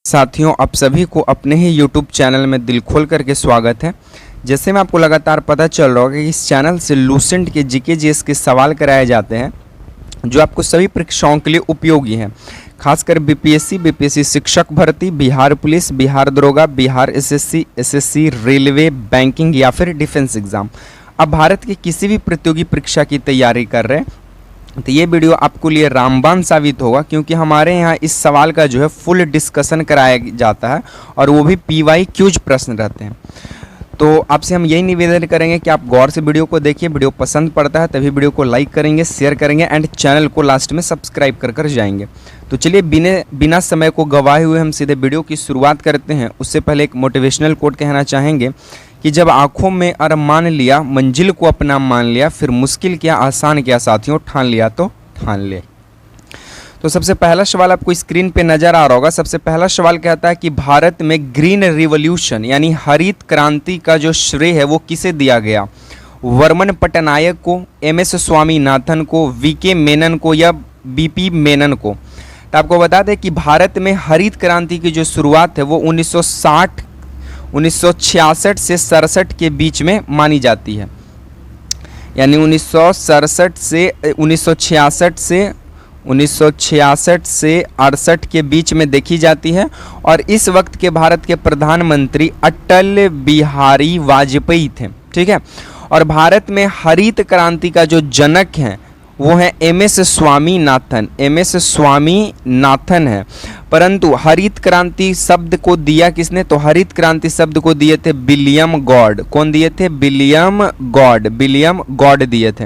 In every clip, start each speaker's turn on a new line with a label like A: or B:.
A: साथियों, आप सभी को अपने ही YouTube चैनल में दिल खोल करके स्वागत है। जैसे में आपको लगातार पता चल रहा होगा कि इस चैनल से लूसेंट के जीके जीएस के सवाल कराए जाते हैं जो आपको सभी परीक्षाओं के लिए उपयोगी हैं। खासकर बीपीएससी शिक्षक भर्ती, बिहार पुलिस, बिहार दरोगा, बिहार एसएससी, रेलवे, बैंकिंग या फिर डिफेंस एग्जाम। अब भारत की किसी भी प्रतियोगी परीक्षा की तैयारी कर रहे हैं तो ये वीडियो आपको लिए रामबाण साबित होगा, क्योंकि हमारे यहाँ इस सवाल का जो है फुल डिस्कशन कराया जाता है और वो भी PYQs प्रश्न रहते हैं। तो आपसे हम यही निवेदन करेंगे कि आप गौर से वीडियो को देखिए। वीडियो पसंद पड़ता है तभी वीडियो को लाइक करेंगे, शेयर करेंगे एंड चैनल को लास्ट में सब्सक्राइब कर जाएंगे। तो चलिए बिना समय को गवाए हुए हम सीधे वीडियो की शुरुआत करते हैं। उससे पहले एक मोटिवेशनल कोट कहना चाहेंगे कि जब आंखों में अरमान लिया, मंजिल को अपना मान लिया, फिर मुश्किल क्या आसान क्या साथियों, ठान लिया तो ठान ले। तो सबसे पहला सवाल आपको स्क्रीन पे नजर आ रहा होगा। सबसे पहला सवाल कहता है कि भारत में ग्रीन रिवॉल्यूशन यानी हरित क्रांति का जो श्रेय है वो किसे दिया गया? वर्मन पटनायक को, MS स्वामीनाथन को, VK मेनन को या BP मेनन को? तो आपको बता दें कि भारत में हरित क्रांति की जो शुरुआत है वो 1966 से 67 के बीच में मानी जाती है। यानी 1967 से 1966 से 68 के बीच में देखी जाती है। और इस वक्त के भारत के प्रधानमंत्री अटल बिहारी वाजपेयी थे। ठीक है। और भारत में हरित क्रांति का जो जनक है वो है MS स्वामीनाथन है। परंतु हरित क्रांति शब्द को दिया किसने? तो हरित क्रांति शब्द को दिए थे विलियम गॉड। कौन दिए थे? विलियम गॉड दिए थे।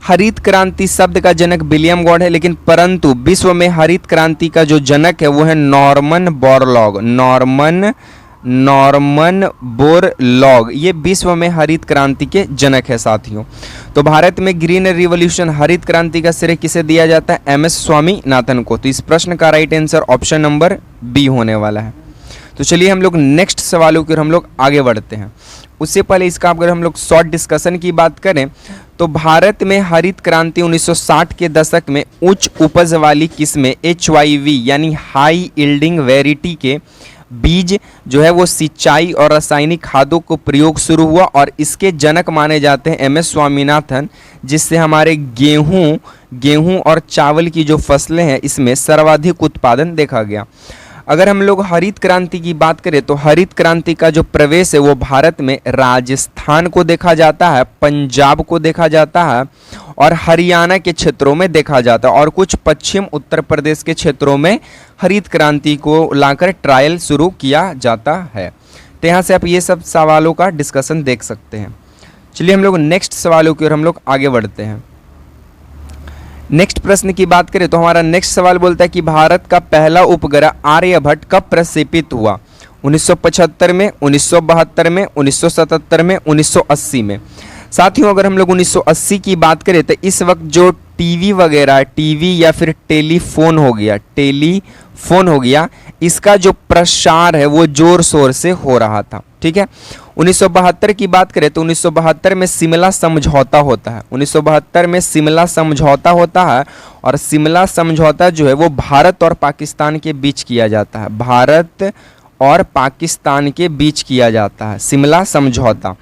A: हरित क्रांति शब्द का जनक विलियम गॉड है, लेकिन परंतु विश्व में हरित क्रांति का जो जनक है वो है नॉर्मन बोरलॉग। ये विश्व में हरित क्रांति के जनक है साथियों। तो भारत में ग्रीन रिवॉल्यूशन हरित क्रांति का श्रेय किसे दिया जाता है? MS स्वामीनाथन को। तो इस प्रश्न का right answer option number B होने वाला है। तो चलिए हम लोग नेक्स्ट सवालों की ओर हम लोग आगे बढ़ते हैं। उससे पहले इसका अगर हम लोग शॉर्ट डिस्कशन की बात करें तो भारत में हरित क्रांति 1960 के दशक में उच्च उपज वाली किस्में HYV यानी हाई यील्डिंग वैरायटी के बीज जो है वो सिंचाई और रासायनिक खादों को प्रयोग शुरू हुआ और इसके जनक माने जाते हैं MS स्वामीनाथन, जिससे हमारे गेहूं और चावल की जो फसलें हैं इसमें सर्वाधिक उत्पादन देखा गया। अगर हम लोग हरित क्रांति की बात करें तो हरित क्रांति का जो प्रवेश है वो भारत में राजस्थान को देखा जाता है, पंजाब को देखा जाता है और हरियाणा के क्षेत्रों में देखा जाता है और कुछ पश्चिम उत्तर प्रदेश के क्षेत्रों में हरित क्रांति को लाकर ट्रायल शुरू किया जाता है। तो यहाँ से आप ये सब सवालों का डिस्कशन देख सकते हैं। चलिए हम लोग नेक्स्ट सवालों की ओर हम लोग आगे बढ़ते हैं। नेक्स्ट प्रश्न की बात करें तो हमारा नेक्स्ट सवाल बोलता है कि भारत का पहला उपग्रह आर्यभट्ट कब प्रक्षेपित हुआ? 1975 में, 1972 में, 1977 में, 1980 में। साथियों, अगर हम लोग 1980 की बात करें तो इस वक्त जो टीवी या फिर टेलीफोन हो गया इसका जो प्रसार है वो जोर शोर से हो रहा था। ठीक है। 1972 की बात करें तो 1972 में शिमला समझौता होता है। 1972 में शिमला समझौता होता है और शिमला समझौता जो है वो भारत और पाकिस्तान के बीच किया जाता है। भारत और पाकिस्तान के बीच किया जाता है शिमला समझौता।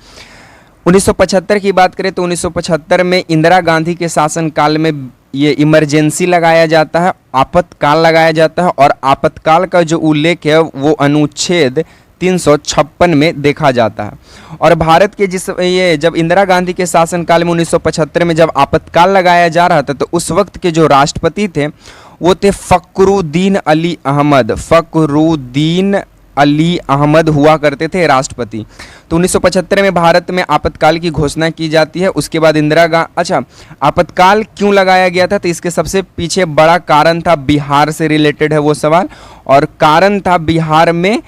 A: 1975 की बात करें तो 1975 में इंदिरा गांधी के शासनकाल में ये इमरजेंसी लगाया जाता है, आपातकाल लगाया जाता है और आपातकाल का जो उल्लेख है वो अनुच्छेद 356 में देखा जाता है। और भारत के जब इंदिरा गांधी के शासनकाल में 1975 में जब आपातकाल लगाया जा रहा था तो उस वक्त के जो राष्ट्रपति थे वो थे फखरुद्दीन अली अहमद हुआ करते थे राष्ट्रपति। तो 1975 में भारत में आपातकाल की घोषणा की जाती है। उसके बाद आपातकाल क्यों लगाया गया था? तो इसके सबसे पीछे बड़ा कारण था, बिहार से रिलेटेड है वो सवाल, और कारण था बिहार में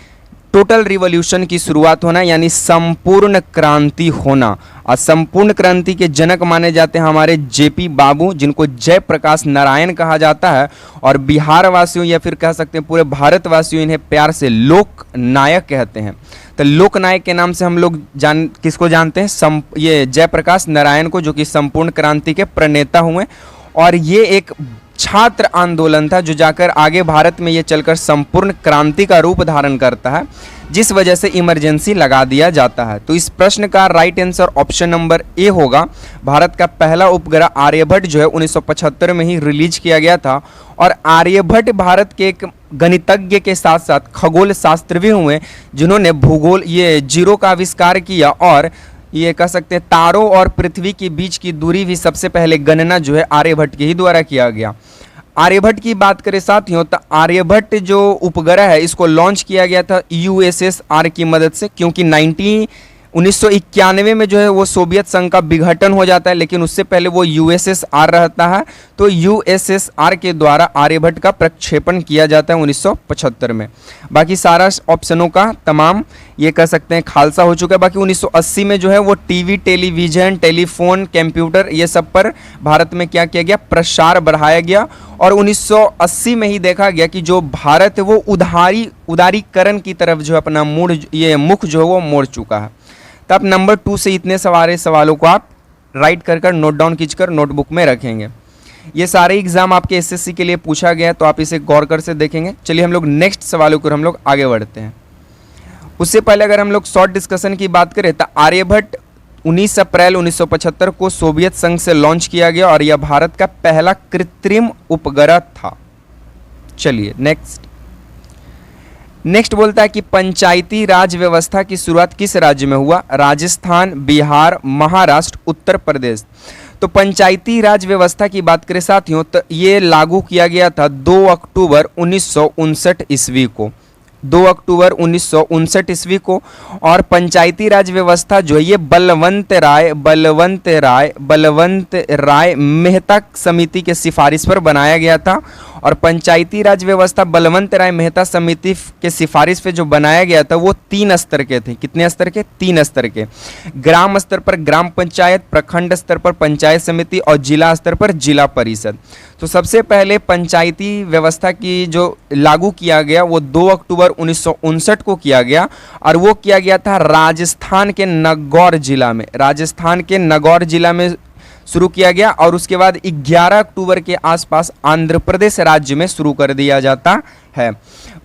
A: टोटल रिवॉल्यूशन की शुरुआत होना यानी संपूर्ण क्रांति होना। और संपूर्ण क्रांति के जनक माने जाते हैं हमारे JP बाबू, जिनको जयप्रकाश नारायण कहा जाता है। और बिहार वासियों या फिर कह सकते हैं पूरे भारतवासियों इन्हें प्यार से लोक नायक कहते हैं। तो लोक नायक के नाम से हम लोग किसको जानते हैं? ये जयप्रकाश नारायण को, जो कि संपूर्ण क्रांति के प्रणेता हुए। और ये एक छात्र आंदोलन था, जो जाकर आगे भारत में ये चलकर संपूर्ण क्रांति का रूप धारण करता है, जिस वजह से इमरजेंसी लगा दिया जाता है। तो इस प्रश्न का right answer option number A होगा। भारत का पहला उपग्रह आर्यभट्ट जो है 1975 में ही रिलीज किया गया था। और आर्यभट्ट भारत के एक गणितज्ञ के साथ साथ खगोल शास्त्रवी हुए, जिन्होंने भूगोल ये जीरो का आविष्कार किया, और ये कह सकते हैं तारों और पृथ्वी के बीच की दूरी भी सबसे पहले गणना जो है आर्यभट्ट के ही द्वारा किया गया। आर्यभट्ट की बात करें साथियों, तो आर्यभट्ट जो उपग्रह है इसको लॉन्च किया गया था USSR की मदद से, क्योंकि 1991 में जो है वो सोवियत संघ का विघटन हो जाता है, लेकिन उससे पहले वो USSR रहता है। तो USSR के द्वारा आर्यभट्ट का प्रक्षेपण किया जाता है 1975 में। बाकी सारा ऑप्शनों का तमाम ये कह सकते हैं खालसा हो चुका है। बाकी 1980 में जो है वो टीवी, टेलीविजन, टेलीफोन, कंप्यूटर ये सब पर भारत में क्या किया गया, प्रसार बढ़ाया गया। और 1980 में ही देखा गया कि जो भारत है वो उदारीकरण की तरफ जो अपना मुख जो है वो मोड़ चुका है। तो आप नंबर 2 से इतने सारे सवालों को आप राइट कर नोट डाउन खींचकर नोटबुक में रखेंगे। ये सारे एग्जाम आपके SSC के लिए पूछा गया है, तो आप इसे गौर कर से देखेंगे। चलिए हम लोग नेक्स्ट सवालों को हम लोग आगे बढ़ते हैं। उससे पहले अगर हम लोग शॉर्ट डिस्कशन की बात करें तो आर्यभट्ट 19 अप्रैल 1975 को सोवियत संघ से लॉन्च किया गया और यह भारत का पहला कृत्रिम उपग्रह था। चलिए नेक्स्ट बोलता है कि पंचायती राज व्यवस्था की शुरुआत किस राज्य में हुआ? राजस्थान, बिहार, महाराष्ट्र, उत्तर प्रदेश। तो पंचायती राज व्यवस्था की बात करें साथियों, तो ये लागू किया गया था 2 अक्टूबर 1959 ईस्वी को, 2 अक्टूबर 1959 ईस्वी को। और पंचायती राज व्यवस्था जो है ये बलवंत राय मेहता समिति के सिफारिश पर बनाया गया था। और पंचायती राज व्यवस्था बलवंत राय मेहता समिति के सिफारिश पे जो बनाया गया था वो 3 स्तर के थे। कितने स्तर के? 3 स्तर के। ग्राम स्तर पर ग्राम पंचायत, प्रखंड स्तर पर पंचायत समिति और जिला स्तर पर जिला परिषद। तो सबसे पहले पंचायती व्यवस्था की जो लागू किया गया वो 2 अक्टूबर 1959 को किया गया, और वो किया गया था राजस्थान के नागौर जिला में। राजस्थान के नागौर जिला में शुरू किया गया, और उसके बाद 11 अक्टूबर के आसपास आंध्र प्रदेश राज्य में शुरू कर दिया जाता है।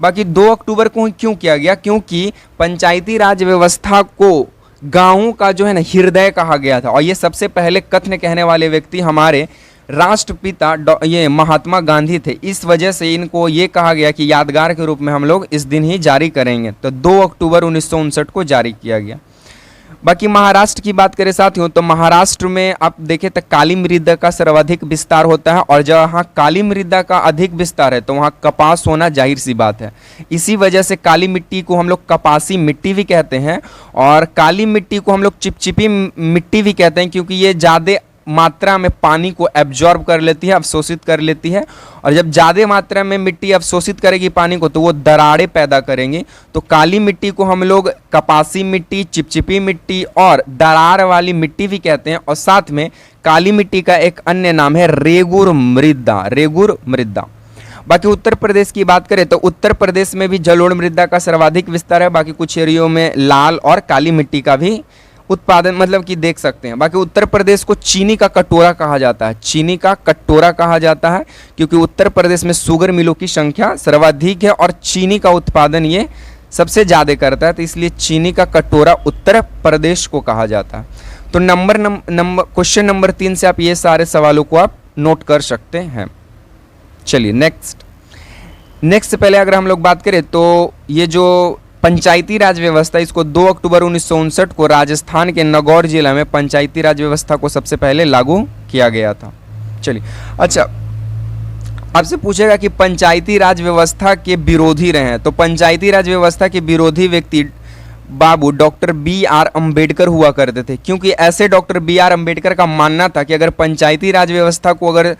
A: बाकी 2 अक्टूबर को क्यों किया गया? क्योंकि पंचायती राज व्यवस्था को गांवों का जो है ना हृदय कहा गया था, और ये सबसे पहले कथन कहने वाले व्यक्ति हमारे राष्ट्रपिता ये महात्मा गांधी थे। इस वजह से इनको ये कहा गया कि यादगार के रूप में हम लोग इस दिन ही जारी करेंगे। तो 2 अक्टूबर 1959 को जारी किया गया। बाकी महाराष्ट्र की बात करें साथियों, तो महाराष्ट्र में आप देखें तो काली मृदा का सर्वाधिक विस्तार होता है, और जहाँ काली मृदा का अधिक विस्तार है तो वहाँ कपास होना जाहिर सी बात है। इसी वजह से काली मिट्टी को हम लोग कपासी मिट्टी भी कहते हैं, और काली मिट्टी को हम लोग चिपचिपी मिट्टी भी कहते हैं, क्योंकि ये ज़्यादा मात्रा में पानी को एब्जॉर्ब कर लेती है, अवशोषित कर लेती है। और जब ज़्यादा मात्रा में मिट्टी अवशोषित करेगी पानी को तो वो दरारें पैदा करेंगी। तो काली मिट्टी को हम लोग कपासी मिट्टी, चिपचिपी मिट्टी और दरार वाली मिट्टी भी कहते हैं। और साथ में काली मिट्टी का एक अन्य नाम है रेगुर मृदा। बाकी उत्तर प्रदेश की बात करें तो उत्तर प्रदेश में भी जलोढ़ मृदा का सर्वाधिक विस्तार है। बाकी कुछ एरियो में लाल और काली मिट्टी का भी उत्पादन मतलब कि देख सकते हैं। बाकी उत्तर प्रदेश को चीनी का कटोरा कहा जाता है, चीनी का कटोरा कहा जाता है, क्योंकि उत्तर प्रदेश में शुगर मिलों की संख्या सर्वाधिक है और चीनी का उत्पादन ये सबसे ज़्यादा करता है, तो इसलिए चीनी का कटोरा उत्तर प्रदेश को कहा जाता है। तो क्वेश्चन नंबर 3 से आप ये सारे सवालों को आप नोट कर सकते हैं। चलिए नेक्स्ट पहले अगर हम लोग बात करें तो ये जो पंचायती राज व्यवस्था, इसको 2 अक्टूबर 1959 को राजस्थान के नागौर जिला में पंचायती राज व्यवस्था को सबसे पहले लागू किया गया था। चलिए अच्छा, आपसे पूछेगा कि पंचायती राज व्यवस्था के विरोधी रहे हैं, तो पंचायती राज व्यवस्था के विरोधी व्यक्ति बाबू डॉक्टर BR अम्बेडकर हुआ करते थे, क्योंकि ऐसे डॉक्टर BR अम्बेडकर का मानना था कि अगर पंचायती राज व्यवस्था को अगर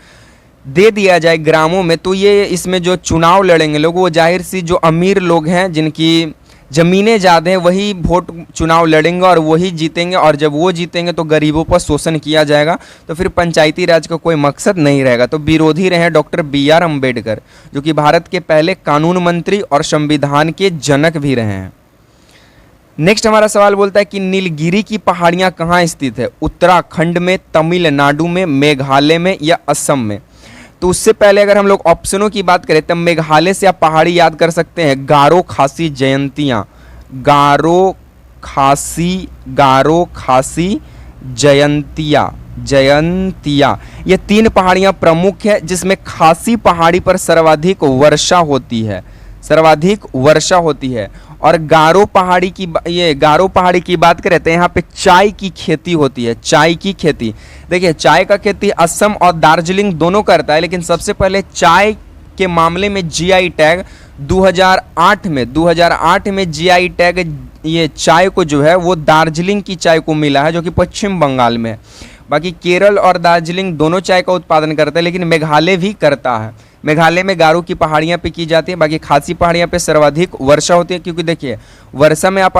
A: दे दिया जाए ग्रामों में तो ये इसमें जो चुनाव लड़ेंगे लोग वो जाहिर सी जो अमीर लोग हैं जिनकी ज़मीनें ज़्यादा हैं वही चुनाव लड़ेंगे और वही जीतेंगे, और जब वो जीतेंगे तो गरीबों पर शोषण किया जाएगा, तो फिर पंचायती राज का कोई मकसद नहीं रहेगा। तो विरोधी रहे डॉक्टर BR अम्बेडकर, जो कि भारत के पहले कानून मंत्री और संविधान के जनक भी रहे हैं। नेक्स्ट हमारा सवाल बोलता है कि नीलगिरी की पहाड़ियाँ कहाँ स्थित है? उत्तराखंड में, तमिलनाडु में, मेघालय में या असम में? तो उससे पहले अगर हम लोग ऑप्शनों की बात करें, तब मेघालय से आप पहाड़ी याद कर सकते हैं, गारो खासी जयंतियाँ, गारो खासी जयंतिया, ये 3 पहाड़ियां प्रमुख है, जिसमें खासी पहाड़ी पर सर्वाधिक वर्षा होती है। और गारो पहाड़ी की बात करें तो यहाँ पे चाय की खेती होती है, चाय की खेती। देखिए, चाय का खेती असम और दार्जिलिंग दोनों करता है, लेकिन सबसे पहले चाय के मामले में जीआई टैग 2008 में जीआई टैग ये चाय को जो है वो दार्जिलिंग की चाय को मिला है, जो कि पश्चिम बंगाल में है। बाकी केरल और दार्जिलिंग दोनों चाय का उत्पादन करते हैं, लेकिन मेघालय भी करता है। मेघालय में गारो की पहाड़ियाँ पे की जाती है, बाकी खासी पहाड़ियाँ पे सर्वाधिक वर्षा होती है, क्योंकि देखिए वर्षा में आप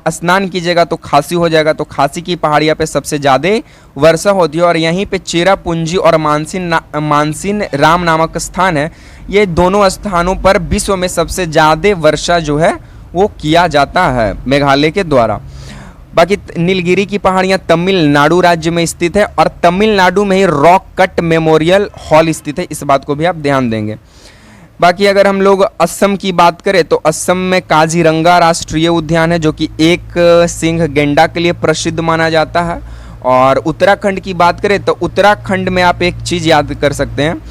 A: स्नान कीजिएगा तो खासी हो जाएगा, तो खासी की पहाड़ियाँ पे सबसे ज़्यादा वर्षा होती है। और यहीं पे चेरापूंजी और मानसिन राम नामक स्थान है, ये दोनों स्थानों पर विश्व में सबसे ज़्यादा वर्षा जो है वो किया जाता है मेघालय के द्वारा। बाकी नीलगिरी की पहाड़ियाँ तमिलनाडु राज्य में स्थित है, और तमिलनाडु में ही रॉक कट मेमोरियल हॉल स्थित है, इस बात को भी आप ध्यान देंगे। बाकी अगर हम लोग असम की बात करें तो असम में काजीरंगा राष्ट्रीय उद्यान है, जो कि एक सिंह गेंडा के लिए प्रसिद्ध माना जाता है। और उत्तराखंड की बात करें तो उत्तराखंड में आप एक चीज़ याद कर सकते हैं,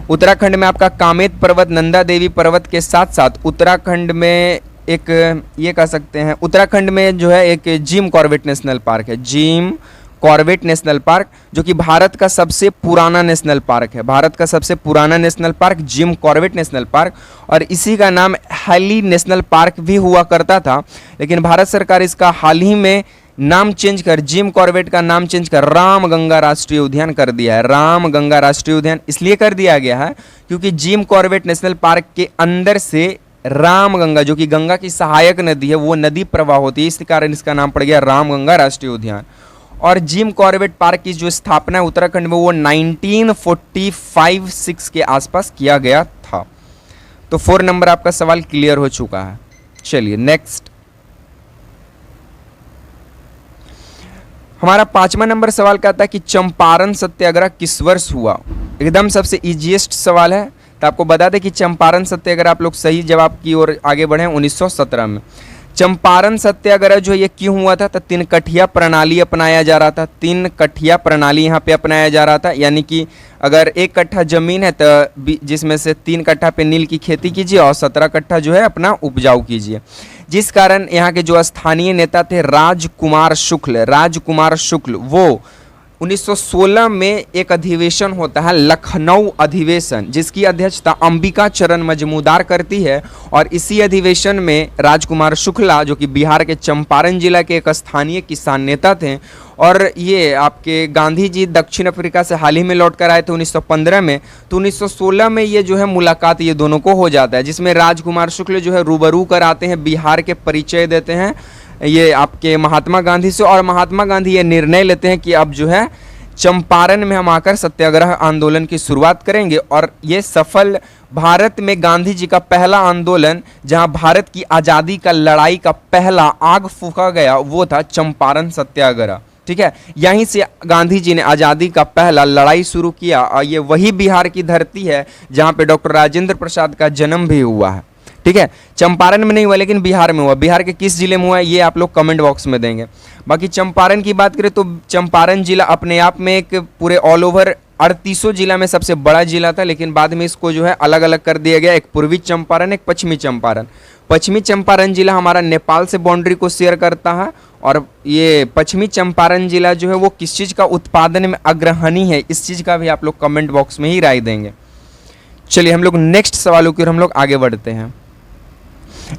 A: उत्तराखंड में आपका कामेत पर्वत, नंदा देवी पर्वत के साथ साथ उत्तराखंड में एक ये कह सकते हैं, उत्तराखंड में जो है एक जिम कॉर्बेट नेशनल पार्क है, जिम कॉर्बेट नेशनल पार्क, जो कि भारत का सबसे पुराना नेशनल पार्क है, भारत का सबसे पुराना national park Jim Corbett national park. और इसी का नाम हैली नेशनल पार्क भी हुआ करता था, लेकिन भारत सरकार इसका हाल ही में नाम चेंज कर, जिम कॉर्बेट का नाम चेंज कर रामगंगा राष्ट्रीय उद्यान कर दिया है। रामगंगा राष्ट्रीय उद्यान इसलिए कर दिया गया है क्योंकि जिम कॉर्बेट नेशनल पार्क के अंदर से रामगंगा, जो कि गंगा की सहायक नदी है, वो नदी प्रवाह होती है, इस कारण इसका नाम पड़ गया रामगंगा राष्ट्रीय उद्यान। और जिम कॉर्बेट पार्क की जो स्थापना है उत्तराखंड में वो 1945-6 के आसपास किया गया था। तो 4 नंबर आपका सवाल क्लियर हो चुका है। चलिए नेक्स्ट, हमारा 5वां नंबर सवाल कहता है कि चंपारण सत्याग्रह किस वर्ष हुआ। एकदम सबसे इजीएस्ट सवाल है, तो आपको बता दें कि चंपारण सत्याग्रह, आप लोग सही जवाब की ओर आगे बढ़े, 1917 में। चंपारण सत्याग्रह जो ये क्यों हुआ था, तो 3 कठिया प्रणाली अपनाया जा रहा था, 3 कठिया प्रणाली यहाँ पे अपनाया जा रहा था। यानी कि अगर 1 कट्ठा जमीन है तो जिसमें से 3 कट्ठा पे नील की खेती कीजिए और 17 कट्ठा जो है अपना उपजाऊ कीजिए। जिस कारण यहाँ के जो स्थानीय नेता थे राजकुमार शुक्ल, वो 1916 में एक अधिवेशन होता है, लखनऊ अधिवेशन, जिसकी अध्यक्षता अंबिका चरण मजमूदार करती है। और इसी अधिवेशन में राजकुमार शुक्ला, जो कि बिहार के चंपारण जिला के एक स्थानीय किसान नेता थे, और ये आपके गांधी जी दक्षिण अफ्रीका से हाल ही में लौट कर आए थे 1915 में, तो 1916 में ये जो है मुलाकात ये दोनों को हो जाता है, जिसमें राजकुमार शुक्ल जो है रूबरू कर आते हैं, बिहार के परिचय देते हैं ये आपके महात्मा गांधी से। और महात्मा गांधी ये निर्णय लेते हैं कि अब जो है चंपारण में हम आकर सत्याग्रह आंदोलन की शुरुआत करेंगे। और ये सफल, भारत में गांधी जी का पहला आंदोलन, जहां भारत की आज़ादी का लड़ाई का पहला आग फूंका गया, वो था चंपारण सत्याग्रह। ठीक है, यहीं से गांधी जी ने आज़ादी का पहला लड़ाई शुरू किया। और ये वही बिहार की धरती है जहां पे डॉक्टर राजेंद्र प्रसाद का जन्म भी हुआ है। ठीक है, चंपारण में नहीं हुआ लेकिन बिहार में हुआ। बिहार के किस जिले में हुआ है ये आप लोग कमेंट बॉक्स में देंगे। बाकी चंपारण की बात करें तो चंपारण जिला अपने आप में एक पूरे ऑल ओवर 38 जिला में सबसे बड़ा जिला था, लेकिन बाद में इसको जो है अलग अलग कर दिया गया, एक पूर्वी चंपारण, एक पश्चिमी चंपारण। पश्चिमी चंपारण जिला हमारा नेपाल से बाउंड्री को शेयर करता है, और ये पश्चिमी चंपारण जिला जो है वो किस चीज़ का उत्पादन में अग्रणी है, इस चीज़ का भी आप लोग कमेंट बॉक्स में ही राय देंगे। चलिए हम लोग नेक्स्ट सवालों की ओर हम लोग आगे बढ़ते हैं।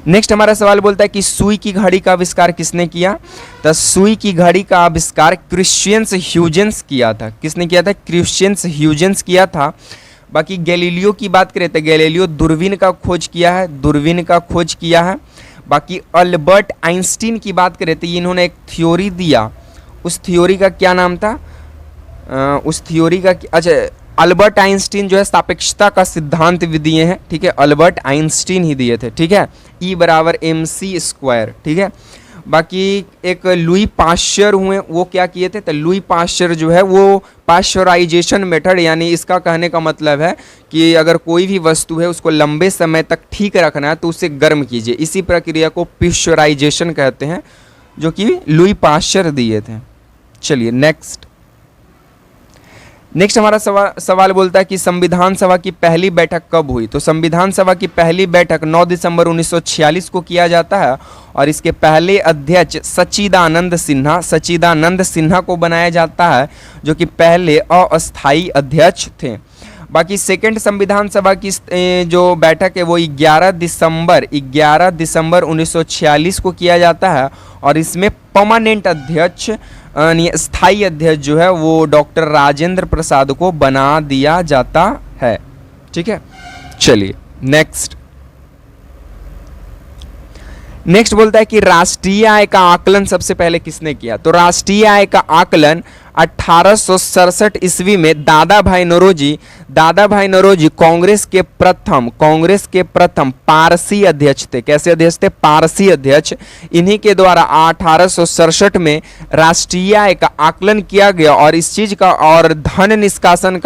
A: नेक्स्ट हमारा सवाल बोलता है कि सुई की घड़ी का आविष्कार किसने किया। तो सुई की घड़ी का आविष्कार क्रिश्चियन ह्यूजेंस किया था। किसने किया था? क्रिश्चियन ह्यूजेंस किया था। बाकी गैलीलियो की बात करें तो गैलीलियो दूरबीन का खोज किया है। बाकी अल्बर्ट आइंस्टीन की बात करें तो इन्होंने एक थ्योरी दिया, उस थ्योरी का क्या नाम था? उस थ्योरी का अच्छा, अल्बर्ट आइंस्टीन जो है सापेक्षता का सिद्धांत भी दिए हैं। ठीक है, अल्बर्ट आइंस्टीन ही दिए थे। ठीक है, E = mc²। ठीक है, बाकी एक लुई पाश्चर हुए, वो क्या किए थे, तो लुई पाश्चर जो है वो पाश्चराइजेशन मेथड, यानी इसका कहने का मतलब है कि अगर कोई भी वस्तु है उसको लंबे समय तक ठीक रखना है तो उसे गर्म कीजिए, इसी प्रक्रिया को पाश्चराइजेशन कहते हैं, जो कि लुई पाश्चर दिए थे। चलिए नेक्स्ट हमारा सवाल बोलता है कि संविधान सभा की पहली बैठक कब हुई। तो संविधान सभा की पहली बैठक 9 दिसंबर 1946 को किया जाता है और इसके पहले अध्यक्ष सच्चिदानंद सिन्हा को बनाया जाता है, जो कि पहले अस्थायी अध्यक्ष थे। बाकी सेकंड संविधान सभा की जो बैठक है वो 11 दिसंबर 1946 को किया जाता है और इसमें परमानेंट अध्यक्ष स्थायी अध्यक्ष जो है वो डॉक्टर राजेंद्र प्रसाद को बना दिया जाता है। ठीक है, चलिए नेक्स्ट बोलता है कि राष्ट्रीय आय का आकलन सबसे पहले किसने किया। तो राष्ट्रीय आय का आकलन 1867 ईस्वी में दादा भाई नौरोजी कांग्रेस के प्रथम पारसी अध्यक्ष थे। कैसे अध्यक्ष थे? पारसी अध्यक्ष। इन्हीं के द्वारा 1867 में राष्ट्रीय आय का आकलन किया गया और इस चीज का और धन निष्कासन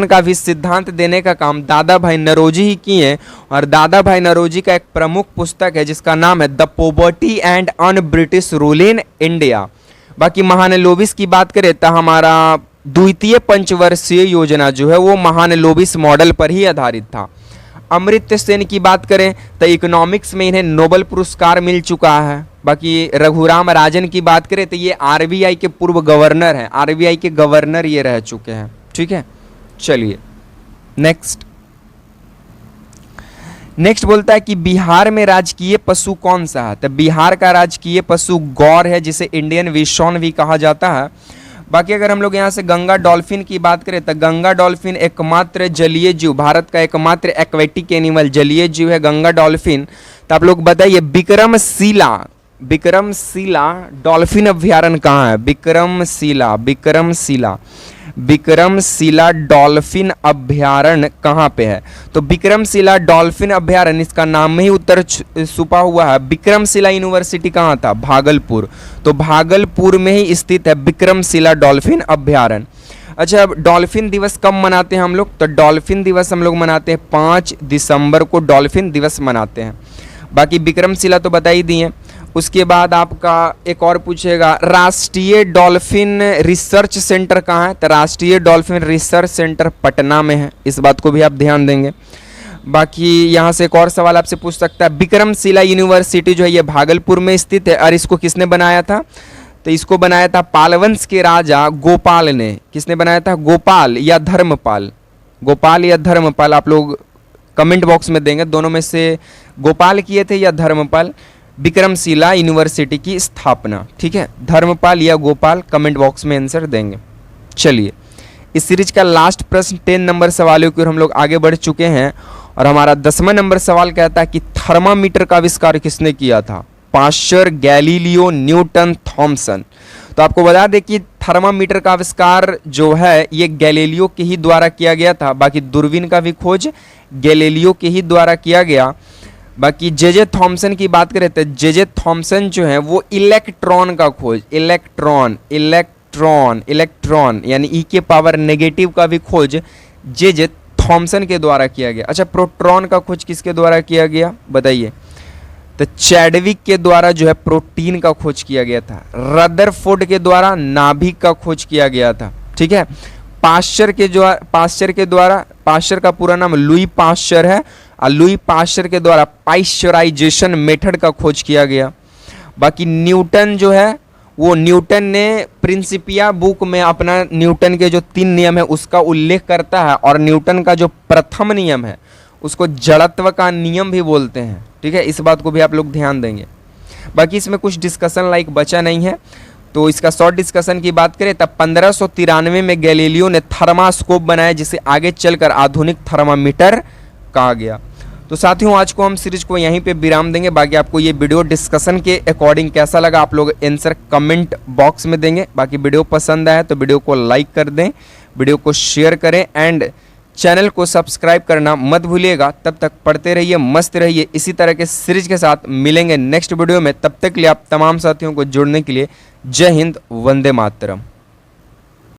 A: का भी सिद्धांत देने का काम दादा भाई नौरोजी ही किए। और दादा भाई नौरोजी का एक प्रमुख पुस्तक है जिसका नाम है the poverty and un British rule in India. बाकी महानलोबिस की बात करें तो हमारा द्वितीय पंचवर्षीय योजना जो है वो महानलोबिस मॉडल पर ही आधारित था। अमर्त्य सेन की बात करें तो इकोनॉमिक्स में इन्हें नोबेल पुरस्कार मिल चुका है। बाकी रघुराम राजन की बात करें तो ये आरबीआई के पूर्व गवर्नर हैं, आरबीआई के गवर्नर ये रह चुके हैं। ठीक है, चलिए नेक्स्ट बोलता है कि बिहार में राजकीय पशु कौन सा है। तो बिहार का राजकीय पशु गौर है, जिसे इंडियन विशॉन भी कहा जाता है। बाकी अगर हम लोग यहाँ से गंगा डॉल्फिन की बात करें तो गंगा डॉल्फिन एकमात्र जलीय जीव, भारत का एकमात्र एक्वेटिक एनिमल जलीय जीव है गंगा डॉल्फिन। तो आप लोग बताइए विक्रमशिला डॉल्फिन अभ्यारण्य कहाँ है? विक्रमशिला डॉल्फिन अभ्यारण्य कहाँ पे है? तो विक्रमशिला डॉल्फिन अभ्यारण्य, इसका नाम में ही उत्तर छुपा हुआ है। विक्रमशिला यूनिवर्सिटी कहाँ था? भागलपुर। तो भागलपुर में ही स्थित है विक्रमशिला डॉल्फिन अभ्यारण्य। अच्छा, अब डॉल्फिन दिवस कब मनाते हैं हम लोग? तो डॉल्फिन दिवस हम लोग मनाते हैं 5 दिसंबर को डॉल्फिन दिवस मनाते हैं। बाकी विक्रमशिला तो बता ही दिए। उसके बाद आपका एक और पूछेगा राष्ट्रीय डॉल्फिन रिसर्च सेंटर कहाँ है? तो राष्ट्रीय डॉल्फिन रिसर्च सेंटर पटना में है, इस बात को भी आप ध्यान देंगे। बाकी यहाँ से एक और सवाल आपसे पूछ सकता है, विक्रमशिला यूनिवर्सिटी जो है ये भागलपुर में स्थित है और इसको किसने बनाया था? तो इसको बनाया था पालवंश के राजा गोपाल ने। किसने बनाया था? गोपाल या धर्मपाल। आप लोग कमेंट बॉक्स में देंगे, दोनों में से गोपाल किए थे या धर्मपाल विक्रमशिला यूनिवर्सिटी की स्थापना। ठीक है, धर्मपाल या गोपाल, कमेंट बॉक्स में आंसर देंगे। चलिए, इस सीरीज का लास्ट प्रश्न 10 नंबर सवालों की ओर हम लोग आगे बढ़ चुके हैं और हमारा 10वां नंबर सवाल कहता है कि थर्मामीटर का आविष्कार किसने किया था? Pasteur, Galileo, Newton, Thomson. तो आपको बता दें कि थर्मामीटर का आविष्कार जो है ये गैलीलियो के ही द्वारा किया गया था। बाकी दूरबीन का भी खोज गैलीलियो के ही द्वारा किया गया। बाकी जे थॉमसन की बात करें तो जे थॉमसन जो है वो इलेक्ट्रॉन का खोज, इलेक्ट्रॉन यानी ई के पावर नेगेटिव का भी खोज जे थॉमसन के द्वारा किया गया। अच्छा, प्रोटॉन का खोज किसके द्वारा किया गया बताइए? तो चैडविक के द्वारा जो है प्रोटीन का खोज किया गया था। रदरफोर्ड के द्वारा नाभिक का खोज किया गया था। ठीक है, पाश्चर के द्वारा पाश्चर का पूरा नाम लुई पाश्चर है और लुई पाश्चर के द्वारा पाश्चराइजेशन मेथड का खोज किया गया। बाकी न्यूटन जो है वो न्यूटन ने प्रिंसिपिया बुक में अपना न्यूटन के जो 3 नियम है उसका उल्लेख करता है और न्यूटन का जो प्रथम नियम है उसको जड़त्व का नियम भी बोलते हैं। ठीक है, इस बात को भी आप लोग ध्यान देंगे। बाकी इसमें कुछ डिस्कशन लाइक बचा नहीं है, तो इसका शॉर्ट डिस्कशन की बात करें तब 1593 में गैलीलियो ने थर्मास्कोप बनाया जिसे आगे चलकर आधुनिक थर्मामीटर कहा गया। तो साथियों, आज को हम सीरीज को यहीं पे विराम देंगे। बाकी आपको ये वीडियो डिस्कशन के अकॉर्डिंग कैसा लगा आप लोग आंसर कमेंट बॉक्स में देंगे। बाकी वीडियो पसंद आया तो वीडियो को लाइक कर दें, वीडियो को शेयर करें एंड चैनल को सब्सक्राइब करना मत भूलिएगा। तब तक पढ़ते रहिए, मस्त रहिए। इसी तरह के सीरीज के साथ मिलेंगे नेक्स्ट वीडियो में। तब तक के लिए आप तमाम साथियों को जुड़ने के लिए जय हिंद, वंदे मातरम।